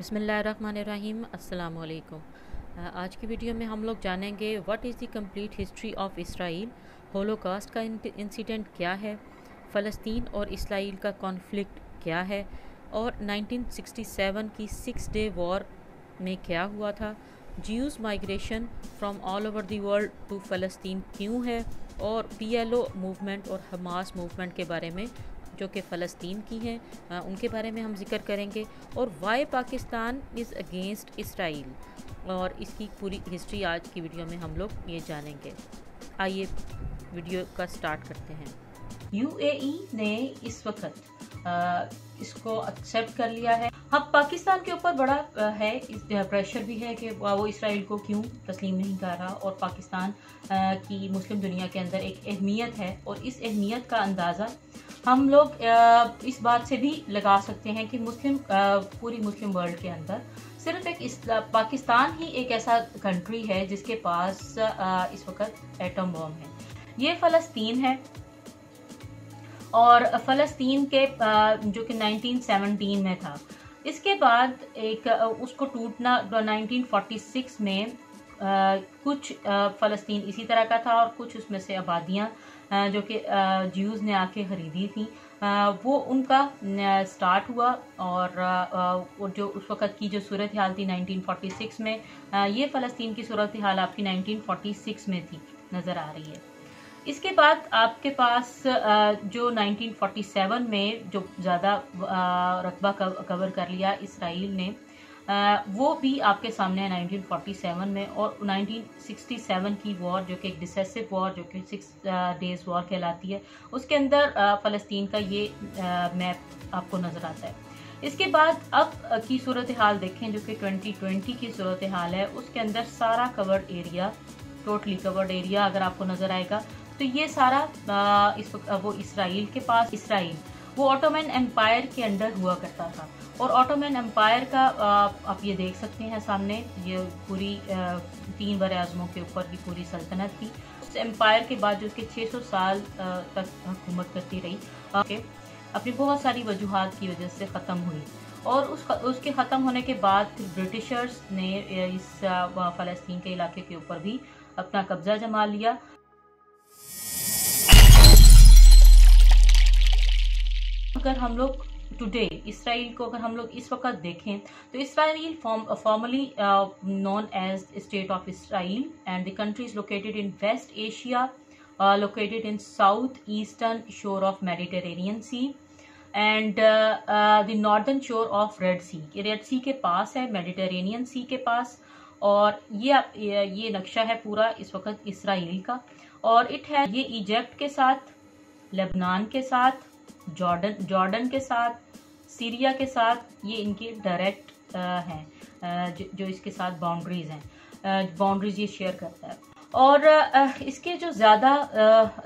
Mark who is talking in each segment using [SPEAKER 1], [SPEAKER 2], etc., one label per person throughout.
[SPEAKER 1] बिस्मिल्लाहिर्रहमानिर्रहीम अस्सलाम वालेकुम। आज की वीडियो में हम लोग जानेंगे what is the complete history of Israel, Holocaust का इंसिडेंट क्या है, फ़लस्तीन और इसराइल का कॉन्फ्लिक्ट क्या है और 1967 की 6 डे वॉर में क्या हुआ था, Jews migration from all over the world to फ़लस्तीन क्यों है और PLO मूवमेंट और हमास मूवमेंट के बारे में जो कि फ़लस्तीन की हैं उनके बारे में हम जिक्र करेंगे और why Pakistan is against Israel और इसकी पूरी हिस्ट्री आज की वीडियो में हम लोग ये जानेंगे। आइए वीडियो का स्टार्ट करते हैं। UAE ने इस वक्त इसको एक्सेप्ट कर लिया है। हाँ, पाकिस्तान के ऊपर बड़ा है इस प्रेशर भी है कि वो इसराइल को क्यों तस्लीम नहीं कर रहा और पाकिस्तान की मुस्लिम दुनिया के अंदर एक अहमियत है और इस अहमियत का अंदाज़ा हम लोग इस बात से भी लगा सकते हैं कि पूरी मुस्लिम वर्ल्ड के अंदर सिर्फ पाकिस्तान ही एक ऐसा कंट्री है जिसके पास इस वक्त एटम बम है। ये फ़लस्तीन है और फ़लस्तीन के जो कि 1917 में था। इसके बाद एक उसको टूटना 1946 में कुछ फ़लस्तीन इसी तरह का था और कुछ उसमें से आबादियाँ जो कि ज्यूज़ ने आके खरीदी थी वो उनका स्टार्ट हुआ और जो उस वक़्त की जो सूरत हाल थी 1946 में, ये फ़लस्तीन की सूरत हाल आपकी 1946 में थी नज़र आ रही है। इसके बाद आपके पास जो 1947 में जो ज़्यादा रकबा कवर कर लिया इसराइल ने, वो भी आपके सामने है 1947 में। और 1967 की वॉर जो कि एक डिसेसिव वॉर जो कि 6 डेज़ वॉर कहलाती है, उसके अंदर फ़लस्तीन का ये मैप आपको नज़र आता है। इसके बाद अब की सूरत हाल देखें जो कि 2020 की सूरत हाल है, उसके अंदर सारा covered area, totally covered area अगर आपको नज़र आएगा तो ये सारा वो इसराइल के पास, इसराइल वो ऑटोमन एम्पायर के अंडर हुआ करता था और ऑटोमन एम्पायर का आप ये देख सकते हैं सामने, ये पूरी 3 बर-ए-आज़मों के ऊपर की पूरी सल्तनत थी। उस एम्पायर के बाद जो कि 600 साल तक हुकूमत करती रही, अपनी बहुत सारी वजूहात की वजह से ख़त्म हुई और उसके ख़त्म होने के बाद ब्रिटिशर्स ने इस फ़लस्तीन के इलाके के ऊपर भी अपना कब्जा जमा लिया। अगर हम लोग टुडे इसराइल को अगर हम लोग इस वक्त देखें तो Israel formally known as state of Israel and the country is located in West Asia, located in south eastern shore of Mediterranean Sea and the northern shore of Red Sea के पास है, मेडिटेरेनियन सी के पास। और ये नक्शा है पूरा इस वक्त इसराइल का और ये इजिप्ट के साथ, लेबनान के साथ, जॉर्डन के साथ, सीरिया के साथ, ये इनके डायरेक्ट हैं जो इसके साथ बाउंड्रीज हैं, बाउंड्रीज ये शेयर करता है। और इसके जो ज़्यादा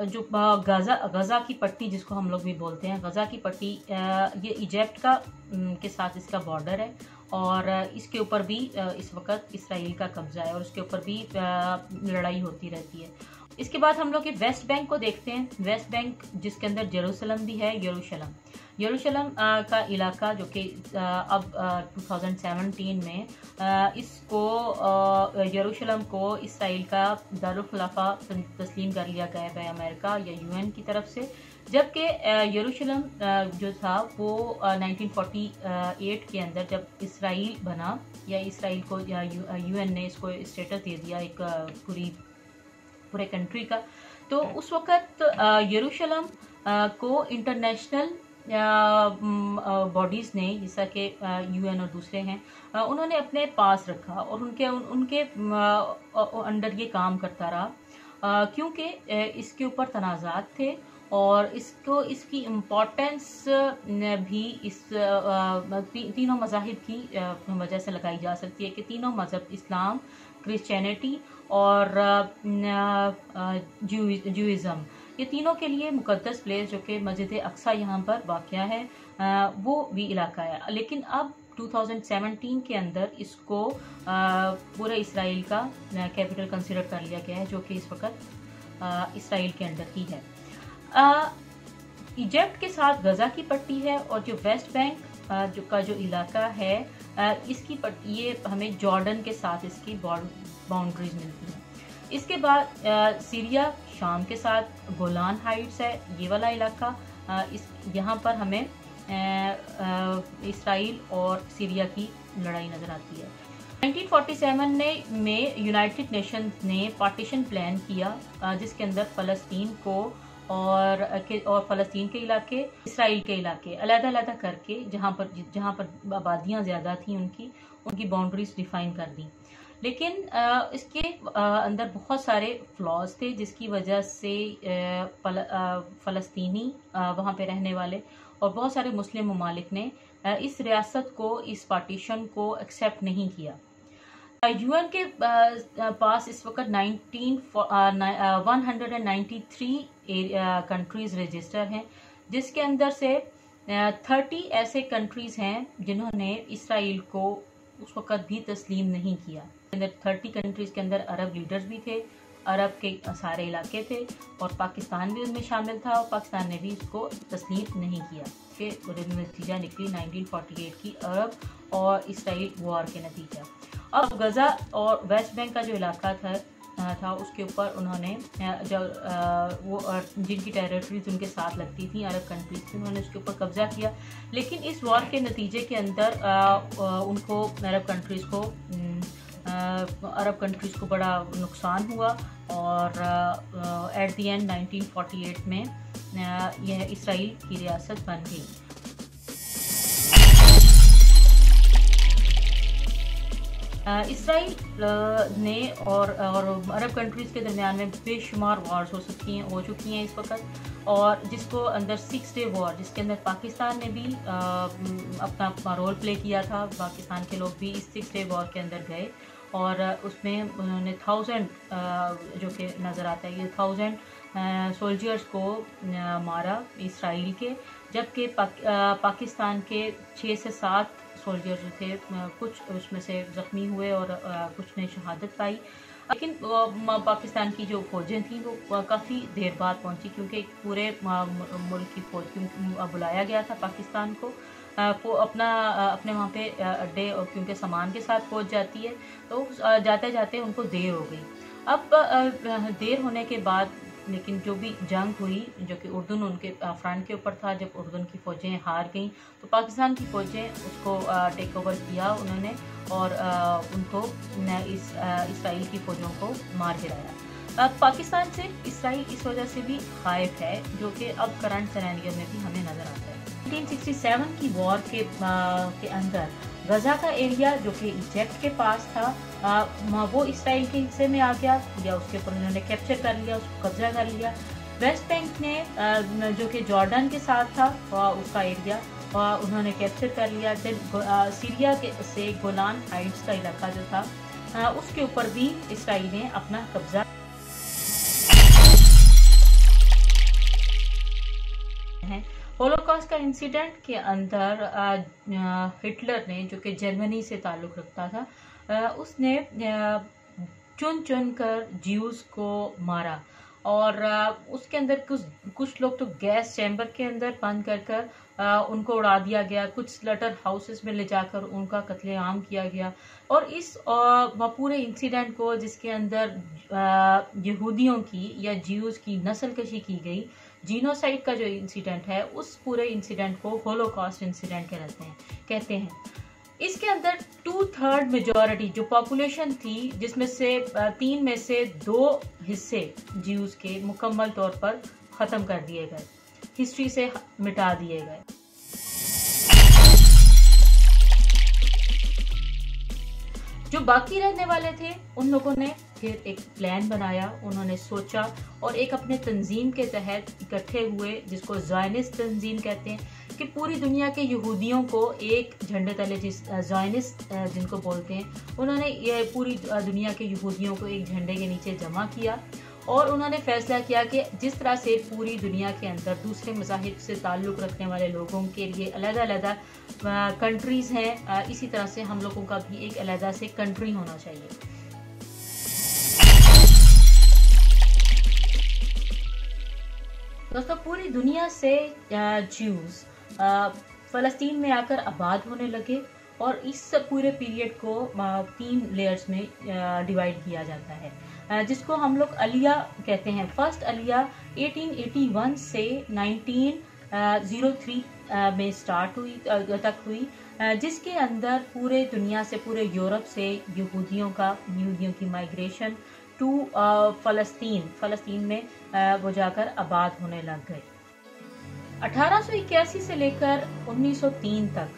[SPEAKER 1] जो गज़ा की पट्टी जिसको हम लोग भी बोलते हैं, गज़ा की पट्टी, ये इजिप्ट के साथ इसका बॉर्डर है और इसके ऊपर भी इस वक्त इसराइल का कब्जा है और उसके ऊपर भी लड़ाई होती रहती है। इसके बाद हम लोग वेस्ट बैंक को देखते हैं। वेस्ट बैंक जिसके अंदर जेरूसलम भी है, यरूशलम का इलाका जो कि अब 2017 में इसको यरूशलम को इसराइल का दारुल खिलाफा तस्लीम कर लिया गया है अमेरिका या UN की तरफ से, जबकि यरूशलम जो था वो 1948 के अंदर जब इसराइल बना या इसराइल को UN ने इसको स्टेटस दे दिया एक पूरे कंट्री का, तो उस वक्त यरूशलम को इंटरनेशनल बॉडीज़ ने जैसा कि UN और दूसरे हैं, उन्होंने अपने पास रखा और उनके अंडर ये काम करता रहा क्योंकि इसके ऊपर तनाज़ात थे और इसकी इम्पोर्टेंस भी इस तीनों मज़ाहिब की वजह से लगाई जा सकती है कि तीनों मज़हब, इस्लाम, क्रिश्चियनिटी और जूइज़म, ये तीनों के लिए मुकद्दस प्लेस जो कि मस्जिद अक्सा यहाँ पर वाक़या है, वो भी इलाका है। लेकिन अब 2017 के अंदर इसको पूरे इसराइल का कैपिटल कंसिडर कर लिया गया है जो कि इस वक्त इसराइल के अंडर ही है। इजिप्ट के साथ गजा की पट्टी है और जो वेस्ट बैंक जो इलाका है ये हमें जॉर्डन के साथ इसकी बाउंड्रीज मिलती हैं। इसके बाद सीरिया, शाम के साथ गोलान हाइट्स है, ये वाला इलाका। यहाँ पर हमें इसराइल और सीरिया की लड़ाई नज़र आती है। 1947 में यूनाइटेड नेशंस ने पार्टीशन प्लान किया, जिसके अंदर फ़लस्तीन को और फ़लस्तीन के इलाके, इसराइल के इलाके अलग-अलग करके जहाँ पर आबादियाँ ज़्यादा थी उनकी बाउंड्रीज डिफाइन कर दी। लेकिन इसके अंदर बहुत सारे फ्लॉज थे, जिसकी वजह से फ़लस्तीनी वहाँ पे रहने वाले और बहुत सारे मुस्लिम ममालिक ने इस रियासत को, इस पार्टीशन को एक्सेप्ट नहीं किया। यूएन के पास इस वक्त 193 कंट्रीज रजिस्टर हैं, जिसके अंदर से 30 ऐसे कंट्रीज हैं जिन्होंने इसराइल को उस वक्त भी तस्लीम नहीं किया। 30 कंट्रीज के अंदर अरब लीडर्स भी थे, अरब के सारे इलाके थे और पाकिस्तान भी उनमें शामिल था, और पाकिस्तान ने भी इसको तस्लीम नहीं किया। के नतीजा निकली 1948 की अरब और इसराइल वॉर के नतीजा। अब गजा और वेस्ट बैंक का जो इलाका था उसके ऊपर उन्होंने जिनकी टेरिटरीज उनके साथ लगती थी अरब कंट्रीज थी, उन्होंने उसके ऊपर कब्जा किया। लेकिन इस वॉर के नतीजे के अंदर उनको अरब कंट्रीज को बड़ा नुकसान हुआ और एट द एंड 1948 में यह इसराइल की रियासत बन गई। इसराइल ने और अरब कंट्रीज के दरमियान में बेशुमार वॉर्स हो चुकी हैं इस वक्त, और जिसको अंदर 6 डे वॉर, जिसके अंदर पाकिस्तान ने भी अपना रोल प्ले किया था। पाकिस्तान के लोग भी इस 6 डे वॉर के अंदर गए और उसमें उन्होंने 1000 जो कि नज़र आता है, ये 1000 सोल्जर्स को मारा इसराइल के, जबकि पाकिस्तान के 6 से 7 सोल्जर्स जो थे, कुछ उसमें से ज़ख्मी हुए और कुछ ने शहादत पाई। लेकिन पाकिस्तान की जो फौजें थी वो काफ़ी देर बाद पहुंची, क्योंकि पूरे मुल्क की फौज बुलाया गया था पाकिस्तान को अपने वहाँ पे अड्डे, और क्योंकि सामान के साथ पहुंच जाती है तो जाते जाते उनको देर हो गई। अब देर होने के बाद लेकिन जो भी जंग हुई, जो कि उर्दून उनके फ्रंट के ऊपर था, जब उर्दून की फ़ौजें हार गईं तो पाकिस्तान की फ़ौजें उसको टेक ओवर किया उन्होंने, और उनको इसराइल की फ़ौजों को मार गिराया। पाकिस्तान से इसराइल इस वजह से भी खाइफ है, जो कि अब करंट सिनेरियो में भी हमें नज़र आता है। 1967 की वॉर के अंदर गजा का एरिया, जो कि इजिप्ट के पास था, वो इसराइल के हिस्से में आ गया, या उसके ऊपर उन्होंने कैप्चर कर लिया, उसको कब्जा कर लिया। वेस्ट बैंक ने जो कि जॉर्डन के साथ था उसका एरिया उन्होंने कैप्चर कर लिया। सीरिया से गोलान हाइट्स का इलाका जो था उसके ऊपर भी इसराइल ने अपना कब्जा है। होलोकॉस्ट का इंसिडेंट के अंदर हिटलर ने, जो कि जर्मनी से ताल्लुक़ रखता था, उसने चुन कर ज्यूज को मारा, और उसके अंदर कुछ लोग तो गैस चैम्बर के अंदर बंद कर उनको उड़ा दिया गया, कुछ स्लटर हाउसेस में ले जाकर उनका कत्लेआम किया गया। और इस पूरे इंसिडेंट को, जिसके अंदर यहूदियों की या ज्यूज की नस्लकशी की गई, जीनोसाइड का जो इंसिडेंट है, उस पूरे इंसिडेंट को होलोकॉस्ट इंसिडेंट कहते हैं। इसके अंदर 2/3 मेजॉरिटी जो पॉपुलेशन थी, जिसमें से 3 में से 2 हिस्से ज्यूज के मुकम्मल तौर पर ख़त्म कर दिए गए, हिस्ट्री से मिटा दिए गए। जो बाकी रहने वाले थे उन लोगों ने फिर एक प्लान बनाया, उन्होंने सोचा और एक अपने तंजीम के तहत इकट्ठे हुए, जिसको ज़ायनिस्ट तंजीम कहते हैं, कि पूरी दुनिया के यहूदियों को एक झंडे तले, ज़ायनिस्ट जिनको बोलते हैं, उन्होंने ये पूरी दुनिया के यहूदियों को एक झंडे के नीचे जमा किया, और उन्होंने फैसला किया कि जिस तरह से पूरी दुनिया के अंदर दूसरे मज़ाहिब से ताल्लुक़ रखने वाले लोगों के लिए अलग-अलग कंट्रीज़ हैं, इसी तरह से हम लोगों का भी एक अलग से कंट्री होना चाहिए। दोस्तों, पूरी दुनिया से ज्यूज़ फ़लस्तीन में आकर आबाद होने लगे, और इस पूरे पीरियड को 3 लेयर्स में डिवाइड किया जाता है, जिसको हम लोग अलिया कहते हैं। फर्स्ट अलिया 1881 से 1903 में स्टार्ट हुई तक हुई, जिसके अंदर पूरे दुनिया से, पूरे यूरोप से यहूदियों की माइग्रेशन टू फ़लस्तीन में वो जाकर आबाद होने लग गए। 1881 से लेकर 1903 तक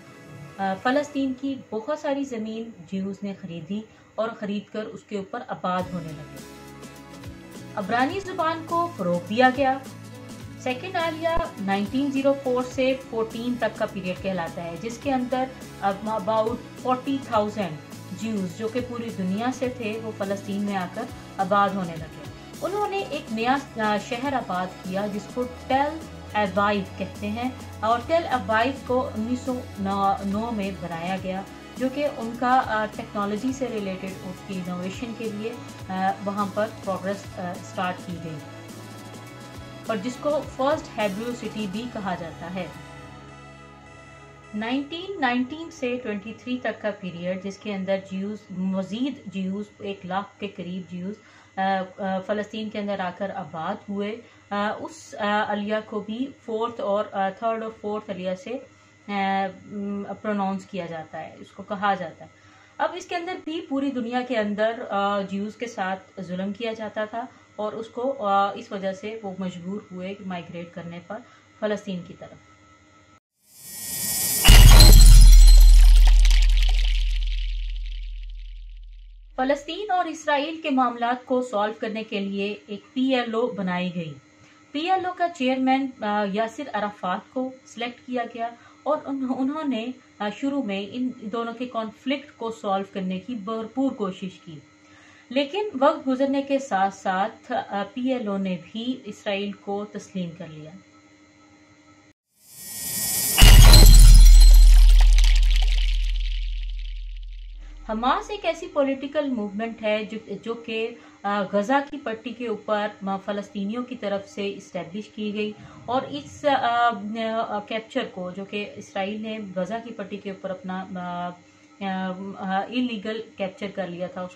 [SPEAKER 1] फ़लस्तीन की बहुत सारी ज़मीन ज्यूज़ ने खरीदी और ख़रीदकर उसके ऊपर आबाद होने लगे। अब्रानी ज़ुबान को फ़रोग़ दिया गया। सेकेंड आलिया 1904 से 14 तक का पीरियड कहलाता है, जिसके अंदर अबाउट 40,000 ज्यूज़ जो कि पूरी दुनिया से थे वो फ़लस्तीन में आकर आबाद होने लगे। उन्होंने एक नया शहर आबाद किया जिसको टेल अवाइव कहते हैं, और टेल अवाइव को 1909 में बनाया गया, जो कि उनका टेक्नोलॉजी से रिलेटेड उसकी इनोवेशन के लिए वहाँ पर प्रोग्रेस स्टार्ट की गई, और जिसको फर्स्ट हेब्रू सिटी भी कहा जाता है। 1919 से 23 तक का पीरियड, जिसके अंदर मजीद ज्यूज़ 1 लाख के करीब ज्यूज़ फ़लस्तीन के अंदर आकर आबाद हुए, उस अलिया को भी थर्ड और फोर्थ अलिया से प्रोनाउंस किया जाता है, इसको कहा जाता है। अब इसके अंदर भी पूरी दुनिया के अंदर ज्यूज़ के साथ जुल्म किया जाता था, और उसको इस वजह से वो मजबूर हुए माइग्रेट करने पर फ़लस्तीन की तरफ। फ़लस्तीन और इसराइल के मामलात को सॉल्व करने के लिए एक PLO बनाई गई। PLO का चेयरमैन यासिर अराफात को सिलेक्ट किया गया, और उन्होंने शुरू में इन दोनों के कॉन्फ्लिक्ट को सॉल्व करने की भरपूर कोशिश की, लेकिन वक्त गुजरने के साथ साथ PLO ने भी इसराइल को तस्लीम कर लिया। हमास एक ऐसी पॉलिटिकल मूवमेंट है जो कि गजा की पट्टी के ऊपर फ़लस्तीनियों की तरफ से इस्टेब्लिश की गई, और इस कैप्चर को, जो कि इसराइल ने गजा की पट्टी के ऊपर अपना इलीगल कैप्चर कर लिया था,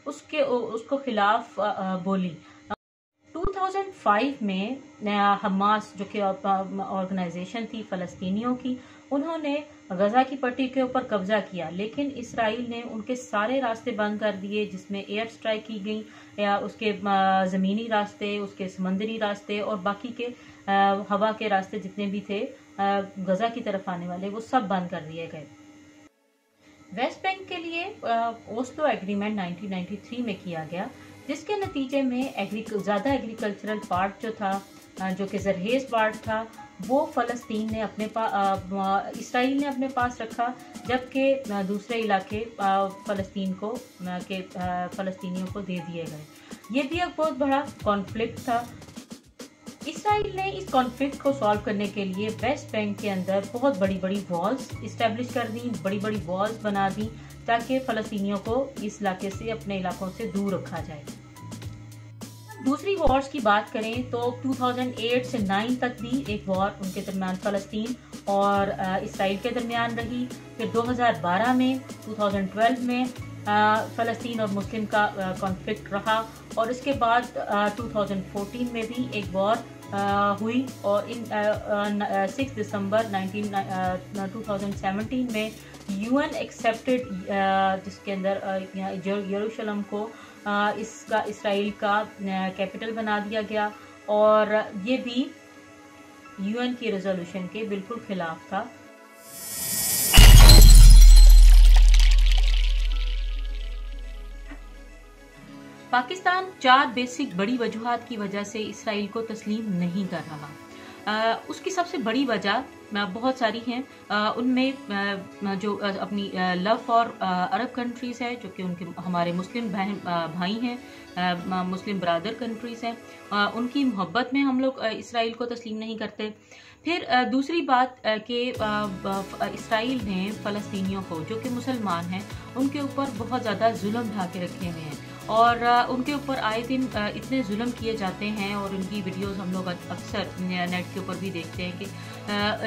[SPEAKER 1] उसको खिलाफ बोली। 2005 में हमास, जो कि ऑर्गेनाइजेशन थी फ़लस्तीनियों की, उन्होंने गजा की पट्टी के ऊपर कब्जा किया, लेकिन इसराइल ने उनके सारे रास्ते बंद कर दिए, जिसमें एयर स्ट्राइक की गई, या उसके ज़मीनी रास्ते, उसके समंदरी रास्ते और बाकी के हवा के रास्ते जितने भी थे गजा की तरफ आने वाले, वो सब बंद कर दिए गए। वेस्ट बैंक के लिए ओस्लो एग्रीमेंट 1993 में किया गया, जिसके नतीजे में ज़्यादा एग्रीकल्चरल पार्ट जो था, जो कि जरहेज़ पार्ट था, वो फ़लस्तीन ने इसराइल ने अपने पास रखा, जबकि दूसरे इलाके फ़लस्तीनियों को दे दिए गए। ये भी एक बहुत बड़ा कॉन्फ्लिक्ट था। इसराइल ने इस कॉन्फ्लिक्ट को सॉल्व करने के लिए वेस्ट बैंक के अंदर बहुत बड़ी बड़ी वॉल्स इस्टेब्लिश कर दी, बड़ी बड़ी वॉल्स बना दी, ताकि फ़लस्तीनियों को इस इलाके से, अपने इलाकों से दूर रखा जाए। दूसरी वॉर्स की बात करें तो 2008 से 9 तक भी एक वॉर उनके दरमियान फ़लस्तीन और इसराइल के दरमियान रही। फिर 2012 में, 2012 में फ़लस्तीन और मुस्लिम का कॉन्फ्लिक्ट रहा, और इसके बाद 2014 में भी एक वॉर हुई, और 6 दिसंबर 2017 में UN एक्सेप्टेड, जिसके अंदर यरूशलेम को इसका इसराइल का कैपिटल बना दिया गया, और ये भी UN की रेजोल्यूशन के बिल्कुल खिलाफ था। पाकिस्तान 4 बेसिक बड़ी वजूहात की वजह से इसराइल को तस्लीम नहीं कर रहा। उसकी सबसे बड़ी वजह बहुत सारी हैं, उनमें जो अपनी लव फॉर अरब कंट्रीज़ है, जो कि उनके हमारे मुस्लिम भाई हैं, मुस्लिम ब्रादर कंट्रीज़ हैं, उनकी मोहब्बत में हम लोग इसराइल को तस्लीम नहीं करते। फिर दूसरी बात कि इसराइल ने फ़लस्तीनियों को, जो कि मुसलमान हैं, उनके ऊपर बहुत ज़्यादा जुल्म ढा के रखे हुए हैं, और उनके ऊपर आए दिन इतने जुल्म किए जाते हैं और उनकी वीडियोस हम लोग अक्सर नेट के ऊपर भी देखते हैं कि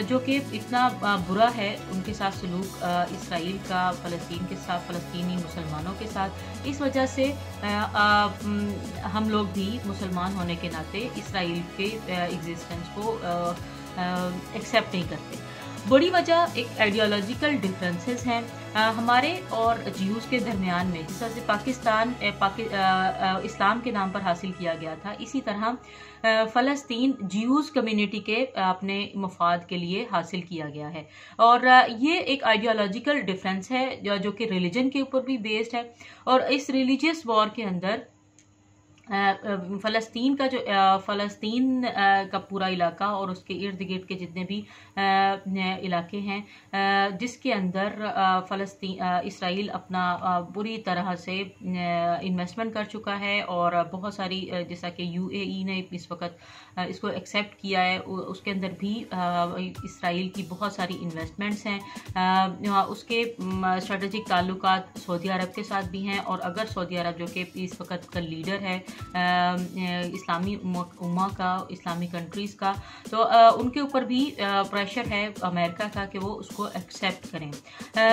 [SPEAKER 1] जो कि इतना बुरा है उनके साथ सलूक इसराइल का फ़लस्तीन के साथ, फ़लस्तीनी मुसलमानों के साथ। इस वजह से हम लोग भी मुसलमान होने के नाते इसराइल के एग्जिस्टेंस को एक्सेप्ट नहीं करते। बड़ी वजह एक आइडियोलॉजिकल डिफरेंसेस हैं हमारे और ज्यूज़ के दरमियान में। जिस तरह से पाकिस्तान इस्लाम के नाम पर हासिल किया गया था, इसी तरह फ़लस्तीन ज्यूज़ कम्युनिटी के अपने मफाद के लिए हासिल किया गया है। और ये एक आइडियोलॉजिकल डिफरेंस है जो कि रिलीजन के ऊपर भी बेस्ड है। और इस रिलीजियस वॉर के अंदर फ़लस्तीन का जो फ़लस्तीन का पूरा इलाका और उसके इर्द गिर्द के जितने भी इलाके हैं जिसके अंदर इसराइल अपना बुरी तरह से इन्वेस्टमेंट कर चुका है और बहुत सारी जैसा कि यूएई ने इस वक्त इसको एक्सेप्ट किया है, उसके अंदर भी इसराइल की बहुत सारी इन्वेस्टमेंट्स हैं। उसके स्ट्रेटजिक ताल्लुकात सऊदी अरब के साथ भी हैं और अगर सऊदी अरब जो कि इस वक्त का लीडर है इस्लामी उम्मा का, इस्लामी कंट्रीज़ का, तो उनके ऊपर भी प्रेशर है अमेरिका का कि वो उसको एक्सेप्ट करें।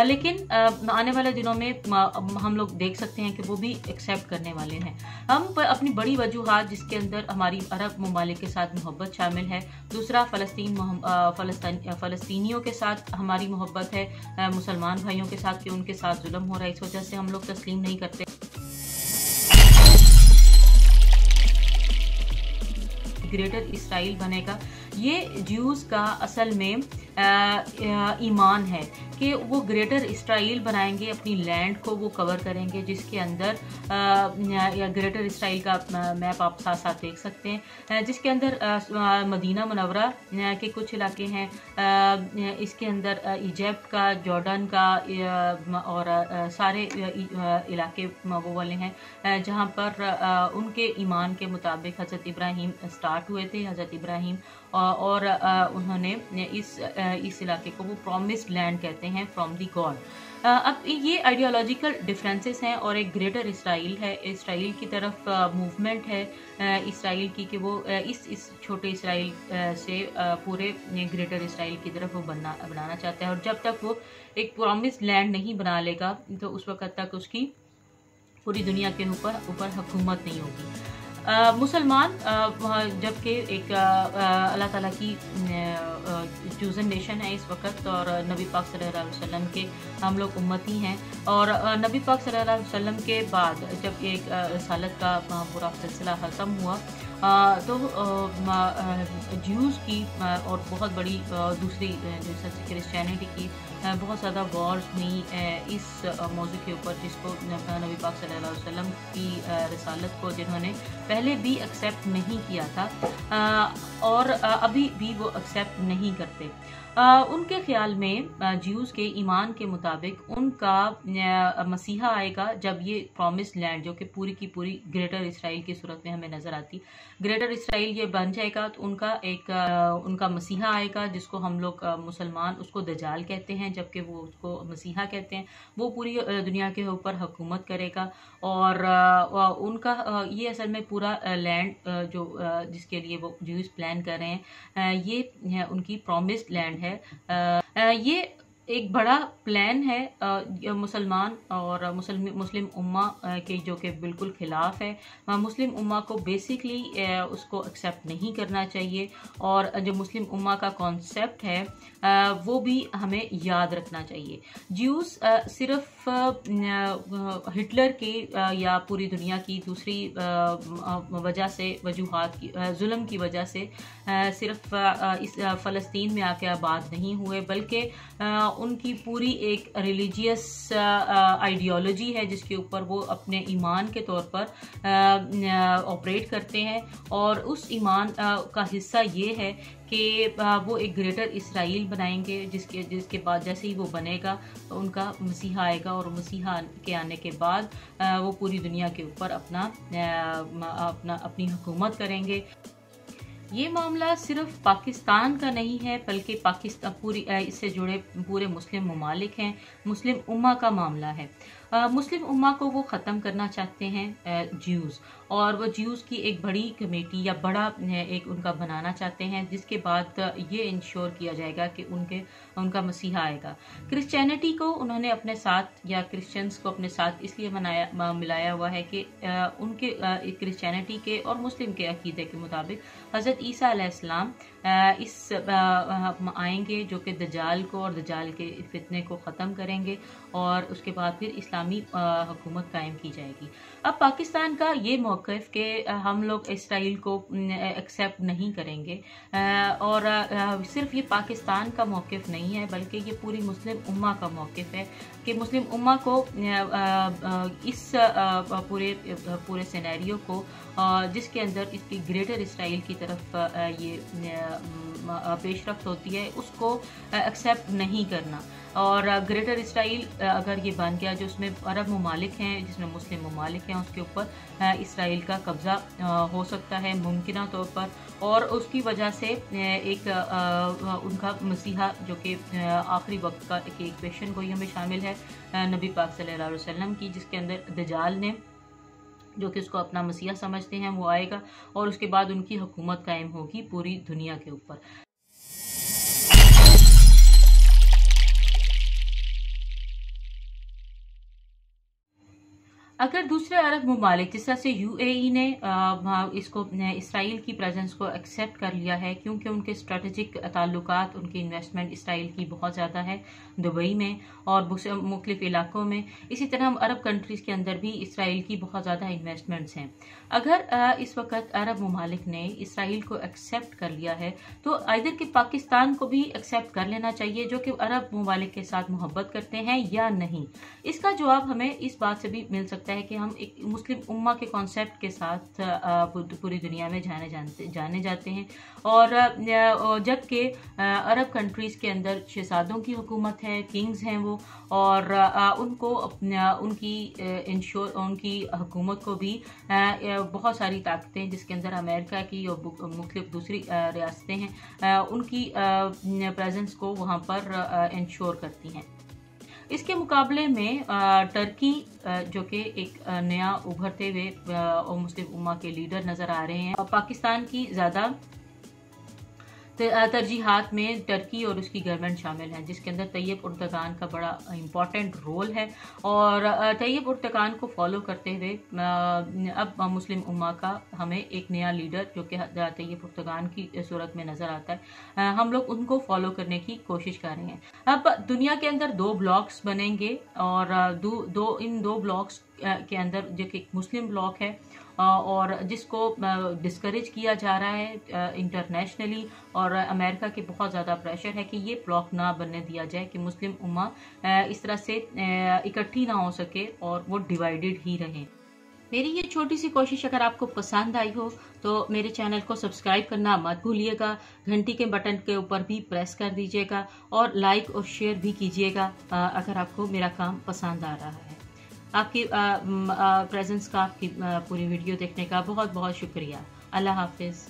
[SPEAKER 1] लेकिन आने वाले दिनों में हम लोग देख सकते हैं कि वो भी एक्सेप्ट करने वाले हैं। हम अपनी बड़ी वजूहात जिसके अंदर हमारी अरब ममालिक के साथ मोहब्बत शामिल है, दूसरा फ़लस्तीनियों के साथ हमारी मोहब्बत है, मुसलमान भाइयों के साथ कि उनके साथ जुल्म हो रहा है, इस वजह से हम लोग तस्लीम नहीं करते। ग्रेटर इसराइल बनेगा, ये ज्यूज़ का असल में ईमान है कि वो ग्रेटर इसराइल बनाएंगे, अपनी लैंड को वो कवर करेंगे जिसके अंदर या ग्रेटर इसराइल का मैप आप साथ साथ देख सकते हैं, जिसके अंदर मदीना मुनव्वरा के कुछ इलाके हैं, इसके अंदर इजिप्ट का, जॉर्डन का और सारे इलाके वो वाले हैं जहाँ पर उनके ईमान के मुताबिक हज़रत इब्राहीम स्टार्ट हुए थे। हज़रत इब्राहीम और उन्होंने इस इलाके को वो प्रॉमिस्ड लैंड कहते हैं फ्रॉम दी गॉड। अब ये आइडियोलॉजिकल डिफरेंसेस हैं और एक ग्रेटर इसराइल है, इसराइल की तरफ मूवमेंट है इसराइल की कि वो इस छोटे इसराइल से पूरे ग्रेटर इसराइल की तरफ वो बनाना चाहता है। और जब तक वो एक प्रॉमिस्ड लैंड नहीं बना लेगा तो उस वक्त तक उसकी पूरी दुनिया के ऊपर हुकूमत नहीं होगी। मुसलमान जबकि एक अल्लाह ताला की चूज़न नेशन है इस वक्त और नबी पाक सल्लल्लाहु अलैहि वसल्लम के हम लोग उम्मती हैं। और नबी पाक सल्लल्लाहु अलैहि वसल्लम के बाद जब एक रसालत का पूरा सिलसिला ख़त्म हुआ तो ज्यूज़ की और बहुत बड़ी दूसरी जैसे क्रिश्चियनिटी की बहुत ज़्यादा वॉर्स हुई इस मौजू के ऊपर, जिसको नबी पाक सल्लल्लाहु अलैहि वसल्लम की रसालत को जिन्होंने पहले भी एक्सेप्ट नहीं किया था और अभी भी वो एक्सेप्ट नहीं करते। उनके ख्याल में ज्यूज़ के ईमान के मुताबिक उनका मसीहा आएगा जब ये प्रॉमिस्ड लैंड जो कि पूरी की पूरी ग्रेटर इसराइल की सूरत में हमें नज़र आती, ग्रेटर इसराइल ये बन जाएगा तो उनका मसीहा आएगा जिसको हम लोग मुसलमान उसको दजाल कहते हैं, जबकि वो उसको मसीहा कहते हैं। वो पूरी दुनिया के ऊपर हुकूमत करेगा और उनका ये असल में पूरा लैंड जो जिसके लिए वो ज्यूज़ प्लान कर रहे हैं ये उनकी प्रॉमिस्ड लैंड है। ये एक बड़ा प्लान है मुसलमान और मुस्लिम उम्मा के जो कि बिल्कुल ख़िलाफ़ है। मुस्लिम उम्मा को बेसिकली उसको एक्सेप्ट नहीं करना चाहिए और जो मुस्लिम उम्मा का कॉन्सेप्ट है वो भी हमें याद रखना चाहिए। ज्यूज़ सिर्फ हिटलर के या पूरी दुनिया की दूसरी वजह से वजूहात की जुल्म की वजह से सिर्फ इस फ़लस्तीन में आके आबाद नहीं हुए, बल्कि उनकी पूरी एक रिलीजियस आइडियोलॉजी है जिसके ऊपर वो अपने ईमान के तौर पर ऑपरेट करते हैं। और उस ईमान का हिस्सा ये है कि वो एक ग्रेटर इसराइल बनाएंगे जिसके बाद जैसे ही वो बनेगा तो उनका मसीहा आएगा और मसीहा के आने के बाद वो पूरी दुनिया के ऊपर अपनी हुकूमत करेंगे। ये मामला सिर्फ पाकिस्तान का नहीं है बल्कि पाकिस्तान इससे जुड़े पूरे मुस्लिम ममालिक हैं, मुस्लिम उम्मा का मामला है। मुस्लिम उम्मा को वो ख़त्म करना चाहते हैं ज्यूज़, और वो ज्यूज़ की एक बड़ी कमेटी या बड़ा एक उनका बनाना चाहते हैं, जिसके बाद ये इंश्योर किया जाएगा कि उनका मसीहा आएगा। क्रिश्चियनिटी को उन्होंने अपने साथ या क्रिश्चियंस को अपने साथ इसलिए मिलाया हुआ है कि उनके क्रिश्चियनिटी के और मुस्लिम के अकीदे के मुताबिक हज़रत ईसा अलैहिस्सलाम आएंगे जो कि दज्जाल को और दज्जाल के फितने को ख़त्म करेंगे, और उसके बाद फिर इस्लामी हुकूमत कायम की जाएगी। अब पाकिस्तान का ये मौक़िफ़ कि हम लोग इसराइल को एक्सेप्ट नहीं करेंगे, और सिर्फ ये पाकिस्तान का मौक़िफ़ नहीं है बल्कि ये पूरी मुस्लिम उम्मा का मौक़िफ़ है कि मुस्लिम उम्मा को इस पूरे सिनेरियो को जिसके अंदर इसकी ग्रेटर इसराइल की तरफ ये पेशरफ्त होती है उसको एक्सेप्ट नहीं करना। और ग्रेटर इसराइल अगर ये बन गया, जो उसमें अरब ममालिक हैं, जिसमें मुस्लिम ममालिक हैं, उसके ऊपर इसराइल का कब्ज़ा हो सकता है मुमकिना तौर पर, और उसकी वजह से एक उनका मसीहा जो कि आखिरी वक्त का एक पेशन गोई में शामिल है नबी पाक सल्लल्लाहु अलैहि वसल्लम की, जिसके अंदर दज्जाल ने जो कि उसको अपना मसीहा समझते हैं वो आएगा, और उसके बाद उनकी हुकूमत कायम होगी पूरी दुनिया के ऊपर। अगर दूसरे अरब ममालिक जिस तरह से यूएई ने इसको इसराइल की प्रेजेंस को एक्सेप्ट कर लिया है, क्योंकि उनके स्ट्रेटजिक ताल्लुकात, उनकी इन्वेस्टमेंट इसराइल की बहुत ज़्यादा है दुबई में और मुख्तलिफ इलाकों में, इसी तरह हम अरब कंट्रीज़ के अंदर भी इसराइल की बहुत ज़्यादा इन्वेस्टमेंट्स हैं। अगर इस वक्त अरब ममालिक ने इसराइल को एक्सेप्ट कर लिया है तो आइदर कि पाकिस्तान को भी एक्सेप्ट कर लेना चाहिए जो कि अरब ममालिक के साथ मोहब्बत करते हैं, या नहीं। इसका जवाब हमें इस बात से भी मिल सकता है कि हम एक मुस्लिम उम्मा के कॉन्सेप्ट के साथ पूरी दुनिया में जाने जाते हैं, और जबकि अरब कंट्रीज़ के अंदर शहजादों की हुकूमत है, किंग्स हैं वो, और उनको उनकी हुकूमत को भी बहुत सारी ताकतें, जिसके अंदर अमेरिका की और मुख्तलिफ दूसरी रियासतें हैं, उनकी प्रेजेंस को वहाँ पर इंश्योर करती हैं। इसके मुकाबले में टर्की जो कि एक नया उभरते हुए मुस्लिम उम्मा के लीडर नज़र आ रहे हैं। पाकिस्तान की ज़्यादा तरजीहात में टर्की और उसकी गवर्नमेंट शामिल है, जिसके अंदर तैयब उर्दगान का बड़ा इम्पॉर्टेंट रोल है, और तैयब उर्दगान को फॉलो करते हुए अब मुस्लिम उम्मा का हमें एक नया लीडर जो कि तैयब उर्दगान की सूरत में नज़र आता है, हम लोग उनको फॉलो करने की कोशिश कर रहे हैं। अब दुनिया के अंदर 2 ब्लॉक्स बनेंगे, और इन दो ब्लॉक्स के अंदर जो कि मुस्लिम ब्लॉक है और जिसको डिस्करेज किया जा रहा है इंटरनेशनली, और अमेरिका के बहुत ज़्यादा प्रेशर है कि ये ब्लॉक ना बनने दिया जाए कि मुस्लिम उम्मा इस तरह से इकट्ठी ना हो सके और वो डिवाइडेड ही रहे। मेरी ये छोटी सी कोशिश अगर आपको पसंद आई हो तो मेरे चैनल को सब्सक्राइब करना मत भूलिएगा, घंटी के बटन के ऊपर भी प्रेस कर दीजिएगा, और लाइक और शेयर भी कीजिएगा अगर आपको मेरा काम पसंद आ रहा है। आपकी प्रेजेंस का, आपकी पूरी वीडियो देखने का बहुत बहुत शुक्रिया। अल्लाह हाफिज़।